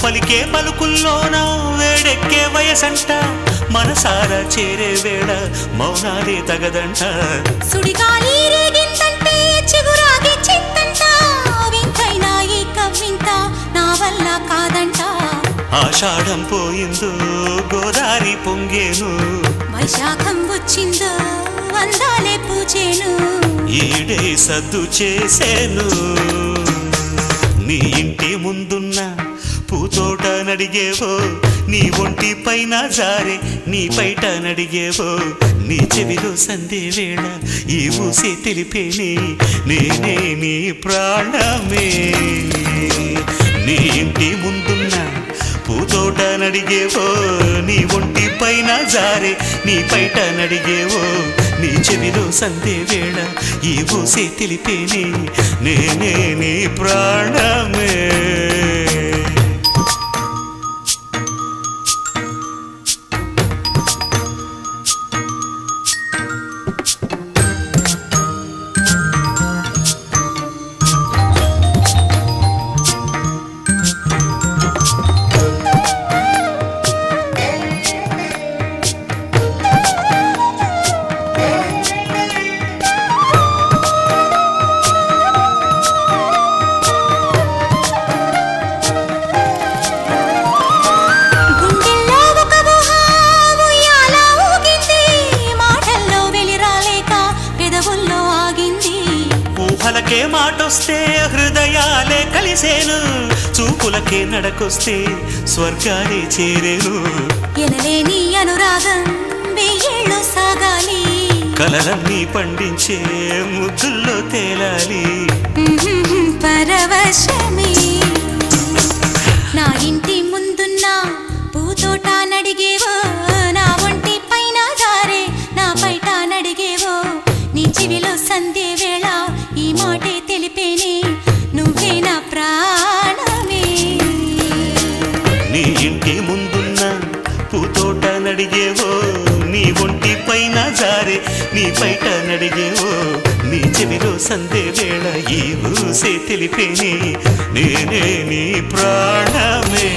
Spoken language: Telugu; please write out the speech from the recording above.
పలికే పలుకుల్లోన వేడెక్కే వయసంట మనసారా చేరే వేళ మౌనాలే తగదంట సుడిగాలి రేగిందంటే చిగురాగి చింతంట వింతైనా ఈ కవ్వింత నా వల్ల కాదంట ఆషాఢం పోయిందో గోదారి పొంగేను వైశాఖం వచ్చిందో వందాలే పూచేను ఈడే సద్దు చేసేను నీ ఇంటి ముందున్న పూతోట నడిగేవో నీ ఒంటి పైన జారే నీ పైట నడిగేవో నీ చెవిలో సందే వేళ ఈ ఊసే తెలిపేనే నేనే నీ ప్రాణమే నీ ఇంటి ముందున్న పూతోట నడిగేవో నీ ఒంటి పైన జారే నీ పైట నడిగేవో నీ చెవిలో సందే వేళ ఈ ఊసే తెలిపేనే నేనే నీ ప్రాణమే ఊహలకే మాటొస్తే హృదయాలే కలిసేను చూపులకే నడకొస్తే స్వర్గాలే చేరేను ఎనలేని అనురాగం వెయ్యేళ్ళు సాగాలి కలలన్నీ పండించే ముద్దుల్లో తేలాలి పరవశమే నా ఇంటి ముందున్న పూతోట నడిగేవో నా ఒంటి పైన జారే నా పైట నడిగేవో నీ చెవిలో సందే వేళ ఈ మాటే తెలిపేనే నువ్వే నా ప్రాణమే నీ ఇంటి ముందున్న పూతోట నడిగేవో నీ ఒంటి పైన జారే నీ పైట నడిగేవో నీ చెవిలో సందే వేళ ఈ ఊసే తెలిపేనే నేనే నీ ప్రాణమే